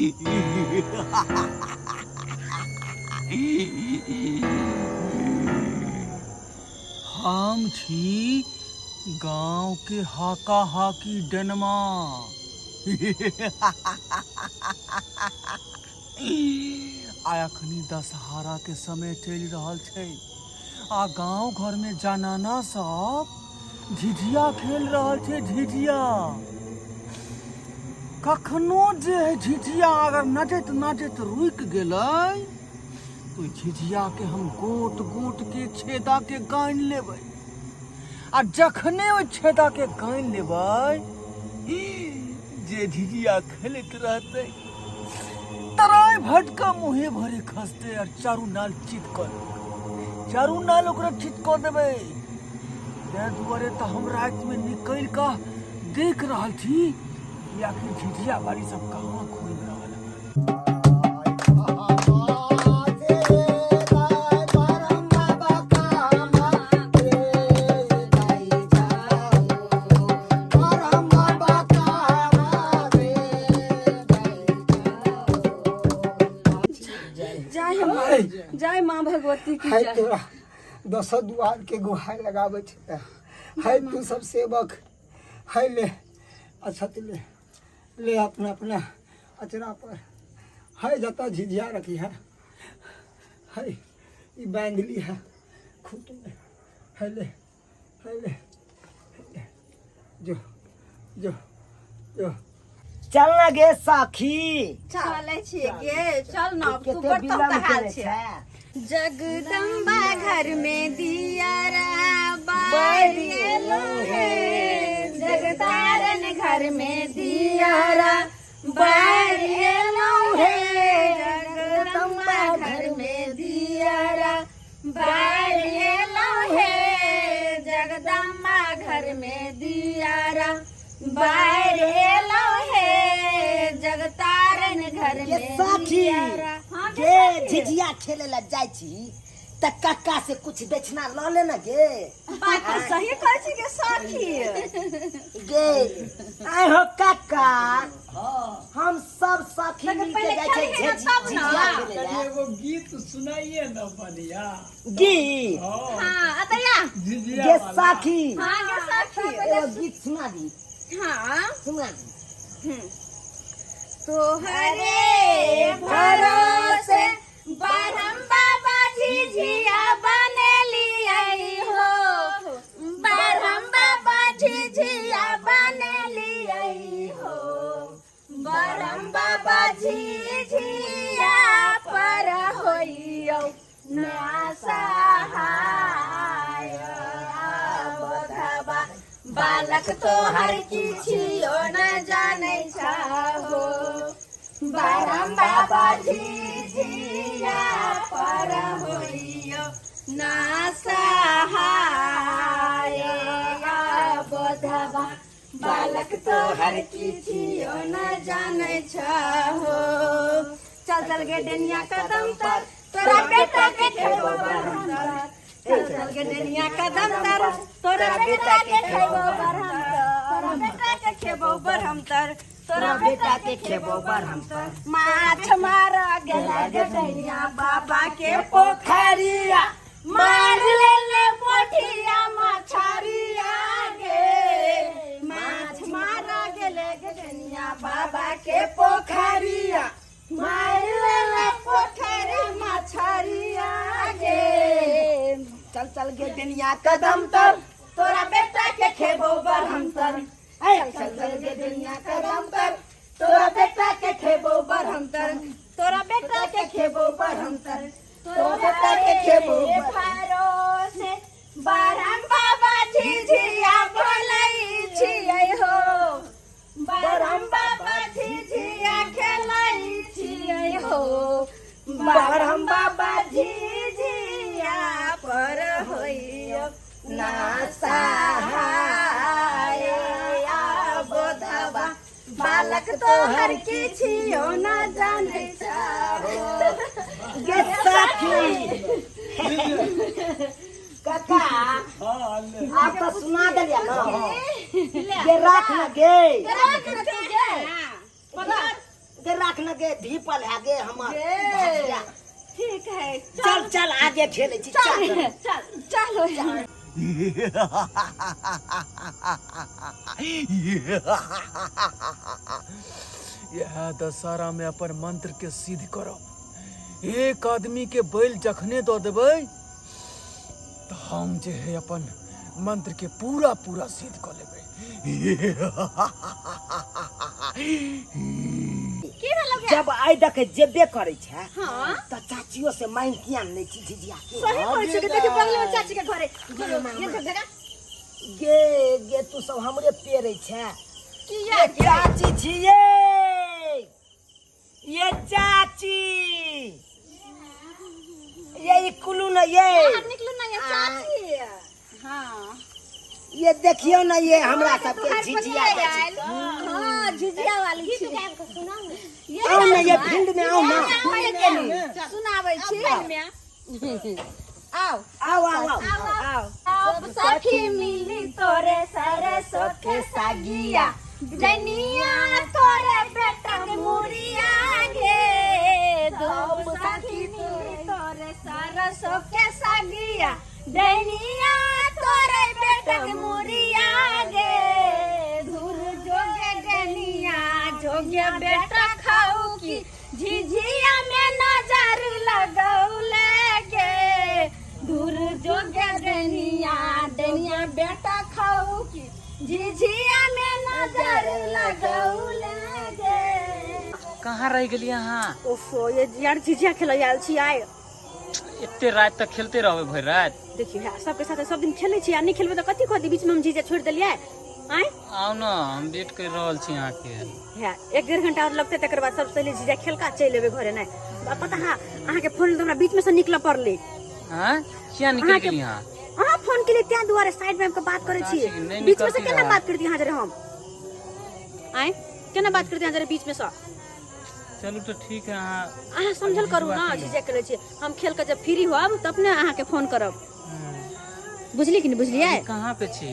हम छी गांव के हाका हाकी डनमा। अखनी दशहरा के समय चल रहा है आ गांव घर में जनाना सब झिझिया खेल रहा है। झिझिया कखनो जे है झिझिया अगर नचत नचत रुक गए तो झिझिया के हम गोट गोट के छेदा के गाइन लेबै आ जखने वो छेदा के गाइन लेबै जे झिझिया खेलत रहते तराई भटका मुहे भरे खसते और चारू नाल चित कर देबै। ते दुआरे तो हम रात में निकल का देख रहा थी कि आखिर झिझिया बाड़ी सब कहाँ खोल रहा है। जय माँ भगवती की है जय। तोरा दस दुआर के गुहार लगावे छै है तू सब सेवक है ले अछत ले अपना अपना अचरा पर है जता झिझिया रखी है ई बांधली है खूट में है ले जो जो जो चल ना गे साखी चले छिए गे चल ना तू केते बड़ बिलम तो हाल करे छे। छै जगदम्बा घर में दियारा बारियलो है, जगतारन घर में दियारा बारियलो है, जगदम्बा घर में दियारा बारियलो है, जगदम्बा घर में दियारा बारियलो है, जगतारन घर ये में साखी दियारा। हाँ, गे झिझिया खेले ला जाय छी त कक्का से कुछ दक्षिणा ल ले ना गे। बात तो सही कहै छी के साखी। गे आय हो कक्का हम सब साखी मिल के जाय छै झिझिया खेले ला। एगो गीत सुनाइए ना बढ़िया गीत हाँ अतया झिझिया गे वाला। साखी हाँ गे साखी एगो गीत सुना दी हाँ सुना दी। तोहरे भरोसे बरम बाबा झिझिया बनेली आई हो, बरम बाबा झिझिया बनेली आई हो, बरम बाबा झिझिया पर होइयो ना सहाय बधवा बालक तोहर किछियो न जानै छहो, बरम बाबा झिझिया पर होइयो ना सहाय बधवा बालक तोहर किछियो न जानै छहो। चल चल गे डेनिया कदम तर तोरा बेटा के खेबो बरहम तर, चल चल गे डेनिया कदम तर तोरा बेटा के खेबो बरहम तर, तोरा बेटा के खेबो बरहम तर, तोरा बेटा के खेबो बरहम तर। माछ मार गेला गे डेनिया बाबा के पोखरिया, मार ले पोठिया मछरिया गे, माछ मार गेले गे डेनिया बाबा के पोखरिया, मार ले पोखरी मछरिया गे। चल चल गे डेनिया कदम तर तोरा बेटा के खेबो बरहम तर, चल चल गे डेनिया कदम तर तोरा बेटा के खेबो बरहम तर, तोरा बेटा के खेबो बरहम तर, तोरा बेटा के खेबो भरोसे बरहम बाबा झिझिया बोलै छियै हो, बरहम बाबा झिझिया खेलै छियै हो, बरहम बाबा झिझिया पर होइयो ना सहाय बोधवा बालक तोहर किछियो न जानै छहो। गे साखी कक्का हाँ ले आप तो सुना देलिया ना गे राख ना गे गे राख न गे धीपल है गे हमर गे। भजिया। ठीक है चल चल आगे खेले छी चल चल चलो यह दशहरा में अपन मंत्र के सिद्ध करो। एक आदमी के बैल जखने दो देबै तो हम जे है अपन मंत्र के पूरा पूरा सिद्ध कर लेबै। की भेल गया? जब आइ दक जेबे करे छै हां त चाचियो से मांग किया नै छी झिझिया के सही कहै छै कि देखि बगल में चाची के घरे ये देख देखा गे गे तू सब हमरे पेरे छै किया चाची छिए ये चाची ये कुलू न ये बाहर निकलू ना ये चाची हां ये देखियो ना ये हमरा सबके झिझिया छै हां झिझिया वाली छी को सुनाओ ये आओ ना ये फील्ड में आओ ना सुनाबै छी आओ आओ आओ आओ सब सखी मिली तोरे सरसों के सागिया जनिया तोरे बेटा के मुरिया गे सब सखी मिली तोरे सरसों के सागिया जनिया तोरे बेटा के मुरिया गे धुर जोगे गनिया जोगे बेटा खाऊ की झिझिया में नजर लगौले गे दूर जोगे डनिया बेटा खाऊ की झिझिया में नजर लगौले गे। कहाँ रह गेली अहाँ? ओफो ये यार झिझिया खेल आयल छी आइ एते रात तक खेलते रहबे भरि रात? देखियो है सबके साथ सब दिन खेलै छी आ नहीं खेलबे त कथि कहती बीच में हम झिझिया छोड़ देलिए आइ आओ ना हम वेट कर रहल छी अहाँ के। है 1-1.5 घंटा और लगते तकर बाद सब सहेली झिझिया खेलका चल लेबे घरे नै पता है अहाँ के फोन हमरा बीच में से निकल पड़ले। हां किया निकल गेली यहाँ? अहाँ फोन के लिए त्या दुआरे साइड में हमके बात करे छी बीच में से केना बात करती हां जरे हम आइ केना बात करती हां जरे बीच में से चलू तो ठीक है अहाँ समझल करू ना झिझिया खेलै छी हम खेल के जब फ्री होब तब ने अहाँ के फोन करब बुझली कि नहीं बुझलिए? कहाँ पे छी?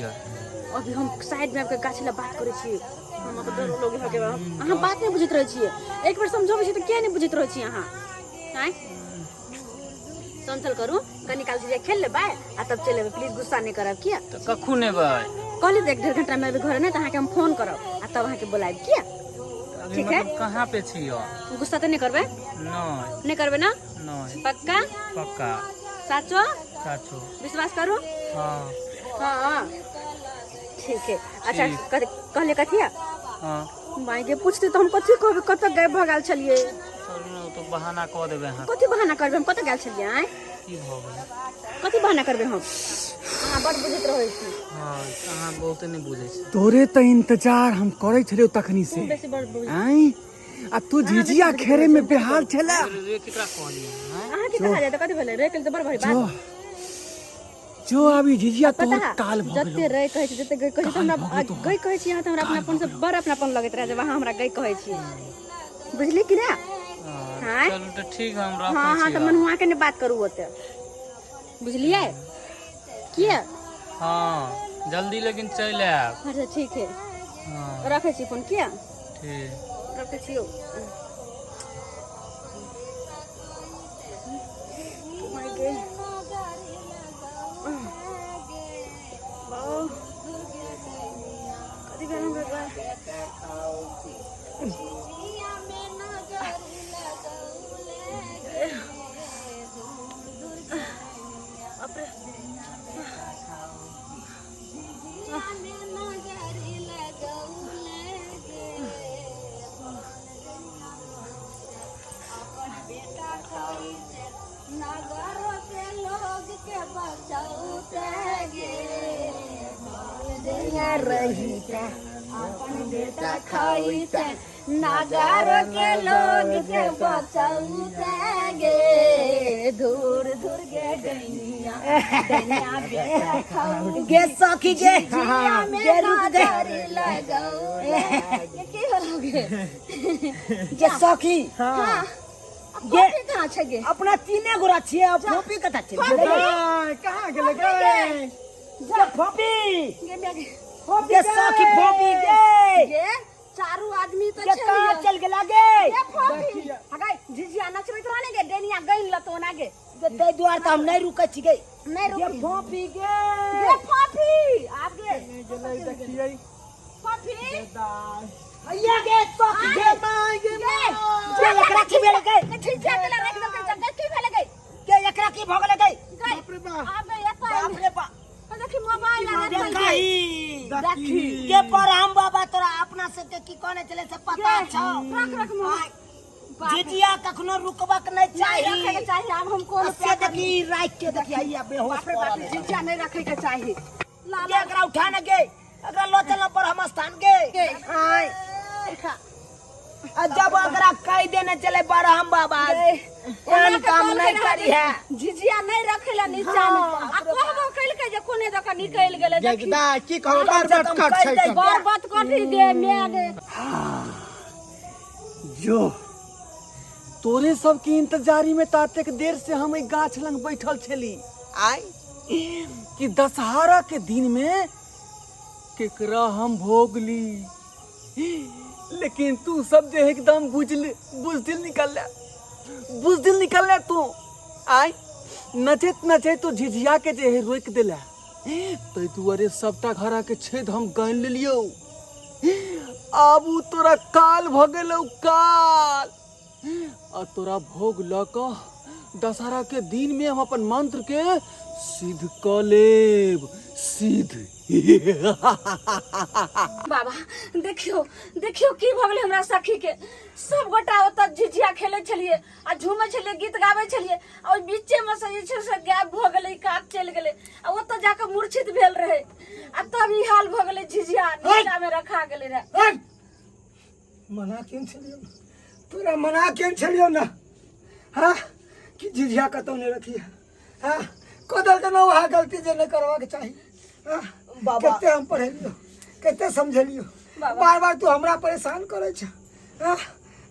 अभी हम साइड में आपके गाछ ले बात करे छी हम तो डर लोग है के अहाँ बात नहीं बुझित रहे छी एक बार समझाबै छी त किया नहीं बुझित रहे छी अहाँ आइ समझल करू कनी काल से खेल लेबै आ तब चल लेबै प्लीज गुस्सा नहीं करब किया तो कखू ने भाई कहली 1-1.5 घंटा में अभी घर नहीं त अहाँ के हम फोन करब आ तब अहाँ के बुलाएब किया ठीक है? कहाँ पे छी? गुस्सा तो नहीं करबे? नहीं करबे ना? नहीं पक्का पक्का साचो साचो विश्वास करू हाँ हाँ ठीक है। अच्छा कहले कथी हाँ माय गे पूछते तो हम कथी कहबे कत गए भगाल छलिए चलू ना तो बहाना कह देबे अहाँ। कथी बहाना करबे हम कत गेल छलिए आइ की भ गेल? कथी बहाना करबे हम अहाँ बड़ बुझित रहै छी हाँ अहाँ बहुते नहीं बुझे छी। तोरे तो इंतजार हम करे छलियो तखनी से बेसी बड़ बुझित आई आ तू झिझिया खेरे में बेहाल छला रे केकरा कहलिए? अहाँ की कहा जाय त कथी भेले रे कल त बड़ भारी बात जो अभी झिझिया पता तोर है काल भ जत्ते गेलो रह कहै छी जत्ते गई कहै छी हमरा गई कहै छी अहाँ त हमरा अपनापन से बड़ अपनापन लगैत रहे जब अहाँ हमरा गई कहै छी बुझली कि ना? हाँ चलू तो ठीक है हम हाँ रखै हाँ छी। तो मनहुआ के ने बात करू ओते बुझलिए किया? हाँ जल्दी लेकिन चल आब। अच्छा ठीक है हाँ रखे छी फोन किया ठीक रखे छियो माय गे कथी भेल हमरा नगर के लोग के बचाउते गे दूर दूर गे डनिया डनिया बेटा खाऊ गे सखी गे जिया में गे रुक गे नजर लगाऊ ये की होगे गे सखी हां गे ये कहां छ गे अपना तीने गोरा छिए अब फोपी कथा छै कहाँ गेले गे जा फोपी गे गे गे सखी फोपी गे गे चारू आदमी तो के कहाँ छे चल गेला गे ये फोफी हगाई झिझिया नचबे तो ने गे डेनिया गइन लतो ना गे दे दुआर त हम नहीं रुकै छी गे नहीं ये रुकी फोपी गे ये फोफी आगे गेलै देखियै फोफी भैया गे तो गे माय गे के एकरा की भेल गे झिझिया के ले रख दो जगह की भेले गई के एकरा की भ गेल गे बाप रे बाप आबे ये बाप रे बाप देखी मोबाइल आ देखी देखी के पर हम बाबा तोरा अपना से के की कोने चले से पता छौ रख मोबाइल जिजिया कखनो रुकबक नहीं नहीं रखे के चाहिए चाहिए अब हम कौन से देखी राख के देखी आइया बेहोश बाप रे बाप झिझिया नहीं रखे के चाहिए के एकरा उठा न गे एकरा लो चल पर हम स्थान गे हाय जब अगरा कह देने चले बरहम बाबा एहन काम नहीं करी है झिझिया नहीं रखेला नीचा में आ कहबो कइल के जे कोने दका निकल गेले देखी जगदा की कहू बार बार कट छै त बार बात कथी दे मैं गे जो तोरे सब की इंतजारी में तातेक देर से हम एक गाछ लंग बैठल छली आई कि दशहरा के दिन में केकरा हम भोगली लेकिन तू सब जे एकदम बुझदिल निकल तू आई नचैत नचैत तो झिझिया के जे है रोक दिला तै दुआरे सबटा घरा के छेद हम गाइन लेलियो अब उ तोरा काल भ गेलौ काल आ तोरा भोग ल क दशहरा के दिन में हम अपन मंत्र के सिद्ध क लेब सिद्ध बाबा देखियो देखियो की भ गेलै हमरा सखी के सब गोटा ओत झिझिया खेले छलिए आ झूमे छलिए गीत गावे छलिए आ ओइ बीचे में से जे छै से गायब भ गेलै काट चल गेलै आ ओत जाके मूर्छित भेल रहे आ तब ई हाल भ गेलै झिझिया नीचा में रखा गेलै रे मना केन छलियो तोरा मना केन छलियो ना हाँ कि झिझिया कतौ नहीं रखी हाँ कदल के ना वहाँ गलती जे नहीं करवा के चाहिए हाँ बाबा। कते हम पढ़ेलियो कते समझलियो बाबा। बार बार तू हमरा परेशान करे छ हाँ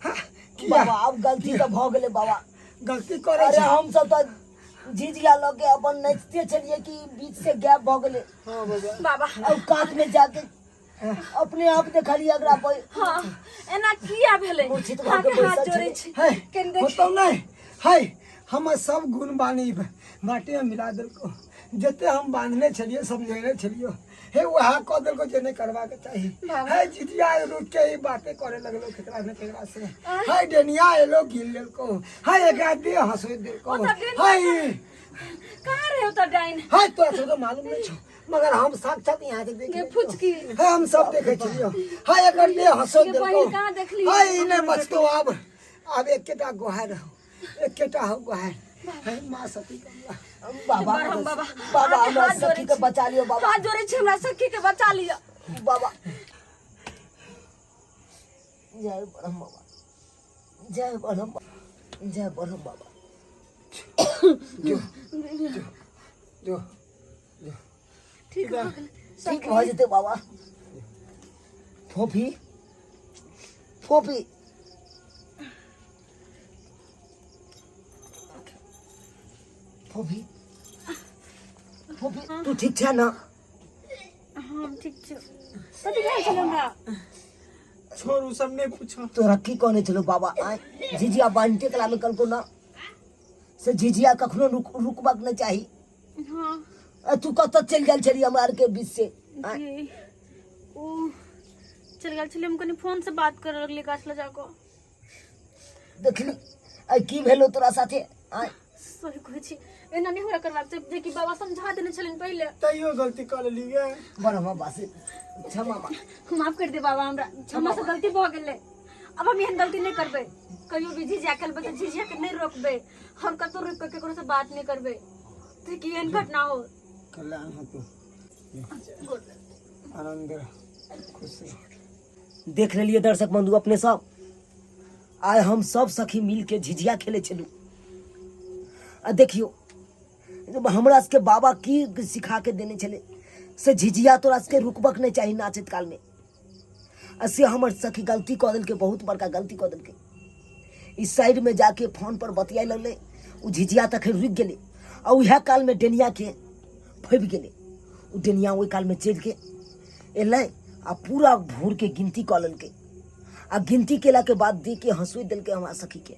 हाँ किया बाबा अब गलती तो भ गेले बाबा गलती करे अरे छ हम सब तो झिझिया लगे अपन नचते चलिए कि बीच से गैप भ गेले हाँ बाबा बाबा अब कात में जाके अपने आप देखलिए अगरा पर हाँ एना किया भेलै मूर्छित भ के आगे हाथ बैसल जोड़े छै। छै है केन देख होतौ नहीं है हम सब गुण बानी माटी में मिला देलको जते हम बांधने छलिए समझेने छलियो हे वहाँ कह देलको जे नहीं करवा के चाहिए बाबा। है जितिया रुक के ही बातें करे लगलो केकरा ने केकरा से है डेनिया एलो गिल लेलको है एकरा दे हंसो देलको ओ त डेनिया है कहाँ रहे त डाइन है तो मालूम नहीं छो मगर हम साक्षात यहाँ के देखे ये फुचकी है हम सब देखे छलियो है एकर दे हंसो ये देलको बहिन कहाँ देखली? है इने मचतो अब एकेटा गोहार रहो एकेटा हो गोहार है माँ सती कमला बाबा बरहम बाबा बाबा आगे हमरा हाथ जोड़े सखी के छी। बचा लियो बाबा हाथ जोड़े छै हमरा सखी के बचा लियो बाबा जय ब्रह्म बाबा जय ब्रह्म बाबा जय ब्रह्म बाबा जो जो ठीक हो गेलै ठीक भ जेते बाबा फोफी फोफी फोफी फोफी तू ठीक छ ना हम ठीक छै कथि भेल छल हमरा छोरू सब नहीं पूछो तोरा की कहने चलो बाबा आय झिझिया बांटे कला में कल को ना से झिझिया कखनो रुकबाक नहीं चाही हाँ तू कत चल गेल छली हमार के बीच से आय, जी ओ चल गेल छलियै हम कनी फोन से बात करे लगली गाछ लगा को देखली आई की भेलो तोरा साथे आय सही कहै छी एना नहीं हमरा करबाक छै जे कि बाबा समझा देने छलिन पहिले तैयो गलती कर लिए बरहमा बासे क्षमा मा माफ कर दे बाबा हमरा हमरा से गलती भ गेलै अब हम एहन गलती नहीं करबै कहियो भी झिझिया खेलबै तऽ झिझिया के नहीं रोकबै हम कतौ रुक के केकरो से बात नहीं करबै ताकि एहन घटना हो कल्याण हो तू आनंद रह खुश रह देख लेलिए दर्शक बंधु अपने सब आय हम सब सखी मिल के झिझिया खेले छलू आ देखियो जब हमरा के बाबा की सिखा के देने छले से झिझिया तोरा के रुकबक नहीं चाहिए नाचत काल में से हमर सखी गलती कऽ देलके बहुत बड़का गलती कऽ देलके इस साइड में जाके फोन पर बतियाए लगले उ झिझिया तक रुक गेले आ उहे काल में डेनिया के फैब गेले उ डेनिया ओहि काल में चल के एलै आ पूरा भोर के गिनती कऽ लेलकै आ गिनती केला के बाद दी के हंसुई दिल के हमारा सखी के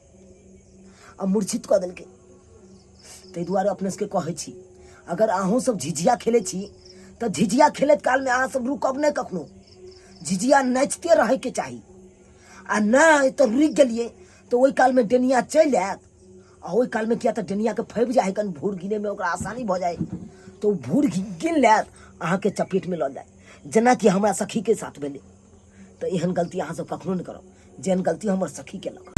आ मूर्छित कऽ देलकै। ताहि दुआरे अपने सबके कहै छी, अगर अहूँ सब झिझिया खेलै छी तऽ झिझिया खेलैत कालमे अहाँ सब रुकब नहि कखनो, झिझिया नाचिते रहैके चाही। आ नहि तऽ रुकि गेलियै तऽ ओहि कालमे डेनिया चलि आयत, आ ओहि कालमे किया तऽ डेनियाके फबि जाइ है, कनि भूर गिनैमे ओकरा आसानी भऽ जाइ, तऽ ओ भूर गिन लेत, अहाँके चपेटमे लऽ जाय, जेनाकि हमरा सखीके साथ भेलै। तऽ एहन गलती अहाँ सब कखनो नहि करब जेहन गलती हमर सखी केलक।